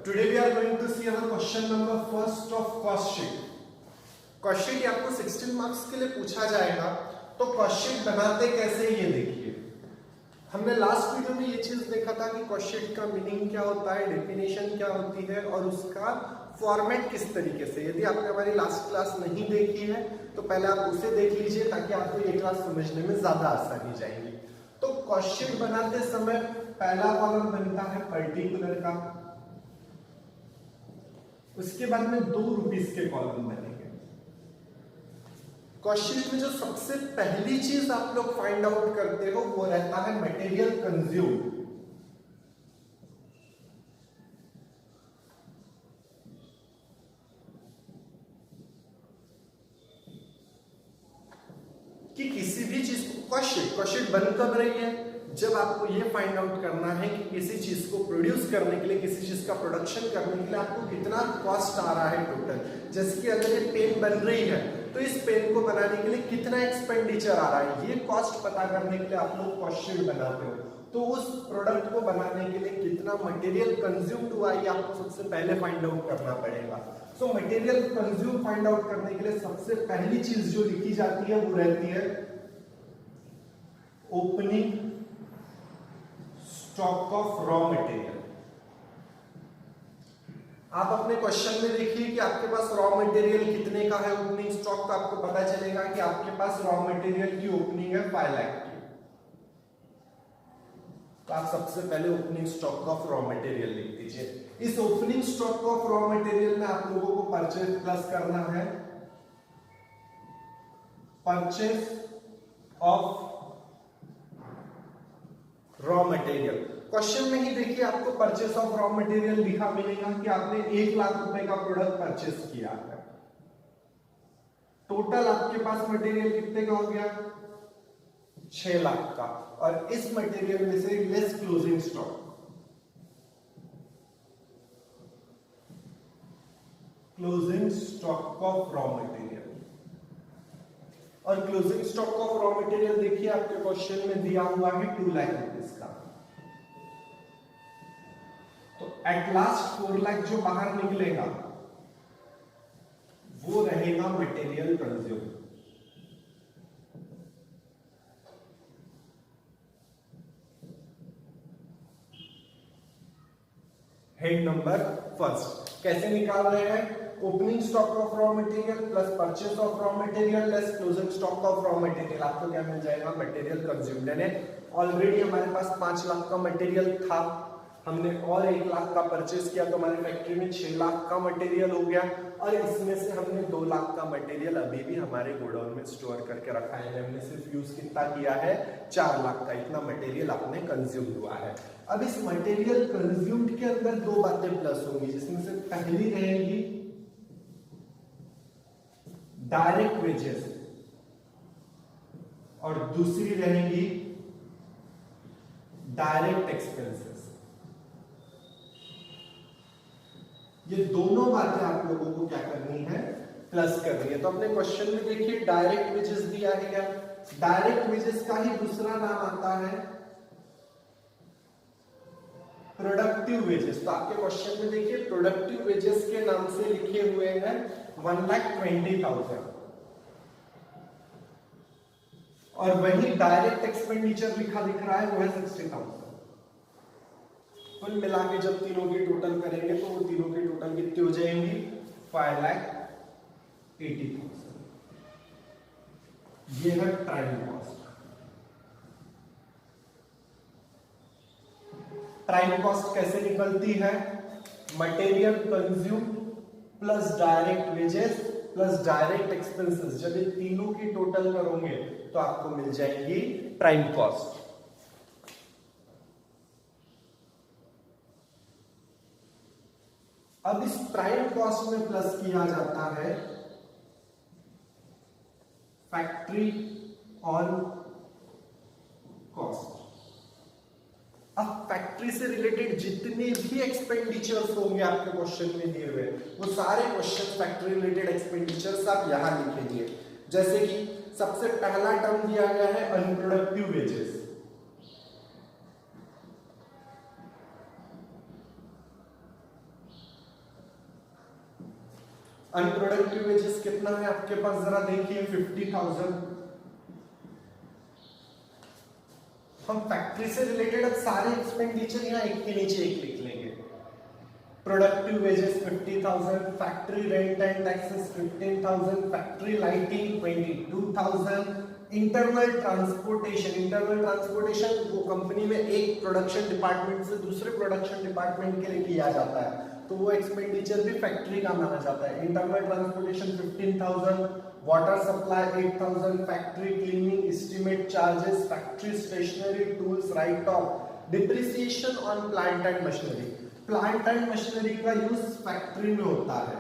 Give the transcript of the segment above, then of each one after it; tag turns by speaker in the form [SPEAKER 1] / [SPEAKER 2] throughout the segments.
[SPEAKER 1] Today we are going to see our question number first of cost sheet. cost sheet आपको 16 marks के लिए पूछा जाएगा, तो cost sheet बनाते कैसे ये देखिए। हमने लास्ट वीडियो में ये चीज देखा था कि cost sheet का मीनिंग क्या होता है, डेफिनेशन क्या होती है और उसका फॉर्मेट किस तरीके से। यदि आपने हमारी लास्ट क्लास नहीं देखी है तो पहले आप उसे देख लीजिए ताकि आपको ये क्लास समझने में ज्यादा आसानी जाएगी। तो cost sheet बनाते समय पहला कॉलम बनता है पर्टिकुलर का, उसके बाद में 2 रुपीस के कॉलम बनेंगे। कॉस्ट शीट में जो सबसे पहली चीज आप लोग फाइंड आउट करते हो वो रहता है मटेरियल कंज्यूम। कि किसी भी चीज को कॉस्ट शीट बन कब रही है, जब आपको ये फाइंड आउट करना है कि किसी चीज को प्रोड्यूस करने के लिए, किसी चीज का प्रोडक्शन करने के लिए आपको कितना कॉस्ट आ रहा है टोटल। जैसे कि अगर ये पेन बन रही है तो इस पेन को बनाने के लिए कितना एक्सपेंडिचर आ रहा है, ये कॉस्ट पता करने के लिए आप लोग कॉस्ट शीट बनाते हो। तो उस प्रोडक्ट को बनाने के लिए कितना मटेरियल कंज्यूम्ड हुआ ये आपको सबसे पहले फाइंड आउट करना पड़ेगा। So material consume find out करने के लिए सबसे पहली चीज जो लिखी जाती है वो रहती है opening stock of raw material. आप अपने क्वेश्चन में देखिए कि आपके पास रॉ मटेरियल कितने का है ओपनिंग स्टॉक, तो आपको पता चलेगा कि आपके पास रॉ मटेरियल की ओपनिंग है 5 लाख की। तो आप सबसे पहले opening stock of raw material लिख दीजिए। इस opening stock of raw material में आप लोगों को परचेज प्लस करना है purchase of raw material. Question में ही देखिए आपको परचेस ऑफ रॉ मटेरियल लिखा मिलेगा कि आपने 1 लाख रुपए का प्रोडक्ट परचेस किया है। टोटल आपके पास मटेरियल कितने का हो गया, 6 लाख का, और इस मटेरियल में से less closing stock. Closing stock of raw material, और closing stock of raw material देखिए आपके क्वेश्चन में दिया हुआ है 2 लाख रुपीस का। तो एट लास्ट 4 लाख जो बाहर निकलेगा वो रहेगा material consume. Head number first कैसे निकाल रहे हैं, opening stock of raw material plus purchase of raw material less closing stock of raw material. आपको क्या मिल जाएगा, मटेरियल कंज्यूम्ड। यानी ऑलरेडी हमारे पास 5 लाख का मटेरियल था, हमने और 1 लाख का परचेस किया तो हमारी फैक्ट्री में 6 लाख का मटेरियल हो गया, और इसमें से हमने 2 लाख का मटेरियल अभी भी हमारे गोडाउन में स्टोर करके रखा है। हमने सिर्फ यूज कितना किया है, 4 लाख का, इतना मटेरियल आपने कंज्यूम हुआ है। अब इस मटेरियल कंज्यूम्ड के अंदर 2 बातें प्लस होंगी, जिसमें से पहली रहेगी डायरेक्ट वेजेस और दूसरी रहेगी डायरेक्ट एक्सपेंसेस। ये दोनों बातें आप लोगों को क्या करनी है, प्लस करनी है। तो अपने क्वेश्चन में देखिए डायरेक्ट वेजेस दिया है क्या, डायरेक्ट वेजेस का ही दूसरा नाम आता है प्रोडक्टिव वेजेस। तो आपके क्वेश्चन में देखिए प्रोडक्टिव वेजेस के नाम से लिखे हुए हैं 1,20,000, और वही डायरेक्ट एक्सपेंडिचर लिखा दिख रहा है वो है 60,000। कुल मिला के जब तीनों की टोटल करेंगे तो वो तीनों की टोटल कितनी हो जाएंगी, 5,80,000। ये है प्राइम कॉस्ट। प्राइम कॉस्ट कैसे निकलती है, material consume plus direct wages plus direct expenses. जब ये तीनों की टोटल करोगे तो आपको मिल जाएगी प्राइम कॉस्ट। अब इस प्राइम कॉस्ट में प्लस किया जाता है फैक्ट्री ऑन कॉस्ट। अब फैक्ट्री से रिलेटेड जितने भी एक्सपेंडिचर्स होंगे आपके क्वेश्चन में दिए हुए, वो सारे क्वेश्चन फैक्ट्री रिलेटेड एक्सपेंडिचर्स आप यहां लिखेंगे। जैसे कि सबसे पहला टर्म दिया गया है अनप्रोडक्टिव वेजेस, अनप्रोडक्टिव वेजेस कितना है आपके पास, जरा देखिए 50,000। हम फैक्ट्री से रिलेटेड अब सारे एक्सपेंडिचर यहाँ एक के नीचे एक लिख लेंगे। Productive wages 50,000, factory rent and taxes 15,000, factory lighting 22,000, internal transportation वो कंपनी में एक प्रोडक्शन डिपार्टमेंट से दूसरे प्रोडक्शन डिपार्टमेंट के लिए किया जाता है, तो वो एक्सपेंडिचर भी फैक्ट्री का माना जाता है। Internal transportation 15,000, water supply 8,000, factory cleaning, estimate charges, factory stationery, tools, write off, depreciation on plant and machinery. Plant and machinery का यूज फैक्ट्री में होता है,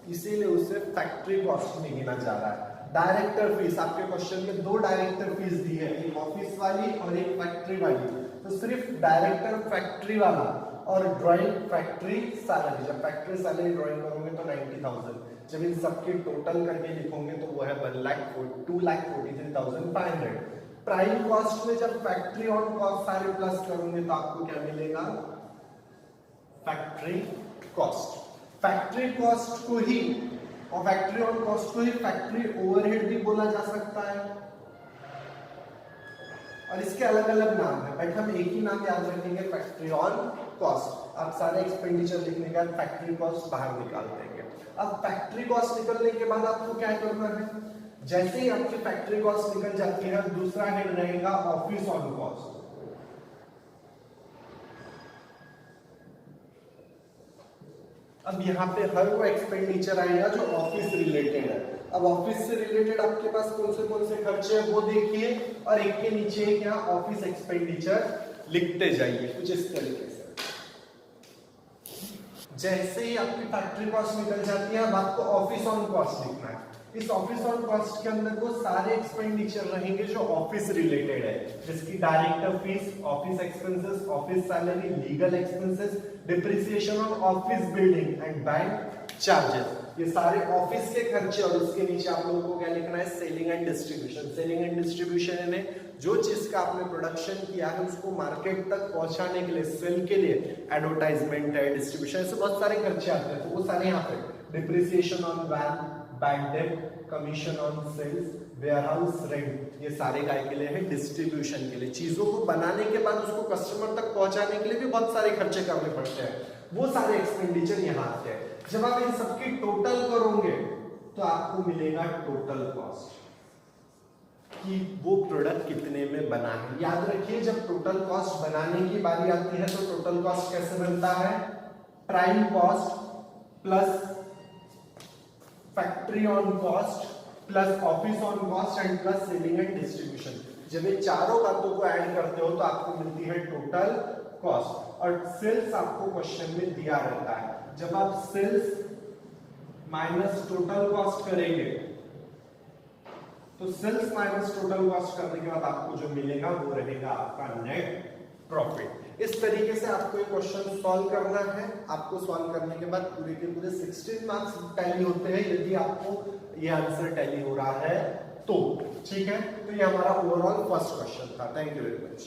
[SPEAKER 1] इसीलिए उसे फैक्ट्री कॉस्ट में गिना जा रहा है। डायरेक्टर फीस, आपके क्वेश्चन में दो डायरेक्टर फीस दी है, एक ऑफिस वाली और एक फैक्ट्री वाली, तो सिर्फ डायरेक्टर फैक्ट्री वाला और ड्राइंग फैक्ट्री सैलरी, जब फैक्ट्री सैलरी ड्राइंग करोगे तो 90,000, जब इन सबकी टोटल करके लिखोगे तो वो है 2,43,500। प्राइम कॉस्ट में जब फैक्ट्री ऑन कॉस्ट सारे प्लस करोगे तो आपको क्या मिलेगा, फैक्ट्री कॉस्ट। फैक्ट्री कॉस्ट को ही और फैक्ट्री ऑन कॉस्ट को ही फैक्ट्री ओवरहेड भी बोला जा सकता है, और इसके अलग अलग नाम है, बट हम एक ही नाम याद रखेंगे, फैक्ट्री ऑन कॉस्ट। आप सारे एक्सपेंडिचर लिखने के बाद फैक्ट्री कॉस्ट बाहर निकाल देंगे। अब फैक्ट्री कॉस्ट निकलने के बाद आपको क्या करना है, जैसे ही आपकी फैक्ट्री कॉस्ट निकल जाती है, दूसरा हेड रहेगा ऑफिस ऑन कॉस्ट। अब यहाँ पे हर वो एक्सपेंडिचर आएगा जो ऑफिस रिलेटेड है। अब ऑफिस से रिलेटेड आपके पास कौन से खर्चे हैं वो देखिए, और एक के नीचे एक यहाँ ऑफिस एक्सपेंडिचर लिखते जाइए कुछ इस तरीके से। जैसे ही आपकी फैक्ट्री कॉस्ट निकल जाती है, अब आपको ऑफिस ऑन कॉस्ट लिखना है। इस ऑफिस ऑन कॉस्ट के अंदर वो सारे एक्सपेंडिचर रहेंगे जो ऑफिस रिलेटेड है, जिसकी director fees, office expenses, office salary, legal expenses, depreciation on office building and bank charges, ये सारे ऑफिस के खर्चे। और उसके नीचे आप लोगों को क्या लिखना है, selling and distribution. Selling and distribution यानी जो चीज का आपने प्रोडक्शन किया है उसको मार्केट तक पहुंचाने के लिए, सेल के लिए एडवर्टाइजमेंट है, डिस्ट्रीब्यूशन, ऐसे बहुत सारे खर्चे आते हैं, तो वो सारे यहाँ पे। Depreciation on van, bank debt, commission on sales, warehouse rent, ये सारे काय के लिए है, डिस्ट्रीब्यूशन के लिए। चीजों को बनाने के बाद उसको कस्टमर तक पहुंचाने के लिए भी बहुत सारे खर्चे करने पड़ते हैं, वो सारे एक्सपेंडिचर यहाँ आते हैं। जब आप इन सबकी टोटल करोगे तो आपको मिलेगा टोटल कॉस्ट, कि वो प्रोडक्ट कितने में बना है। याद रखिए, जब टोटल कॉस्ट बनाने की बारी आती है तो टोटल कॉस्ट कैसे बनता है, prime cost plus factory on cost plus office on cost and plus selling and distribution. जब ये चारों बातों को ऐड करते हो तो आपको मिलती है टोटल कॉस्ट। और सेल्स आपको क्वेश्चन में दिया रहता है, जब आप सेल्स माइनस टोटल कॉस्ट करेंगे तो सेल्स माइनस टोटल कॉस्ट करने के बाद आपको जो मिलेगा वो रहेगा आपका नेट प्रॉफिट। इस तरीके से आपको ये क्वेश्चन सॉल्व करना है। आपको सॉल्व करने के बाद पूरे के पूरे 16 मार्क्स टैली होते हैं यदि आपको ये आंसर टैली हो रहा है तो। ठीक है, तो ये हमारा ओवरऑल फर्स्ट क्वेश्चन था। Thank you very much.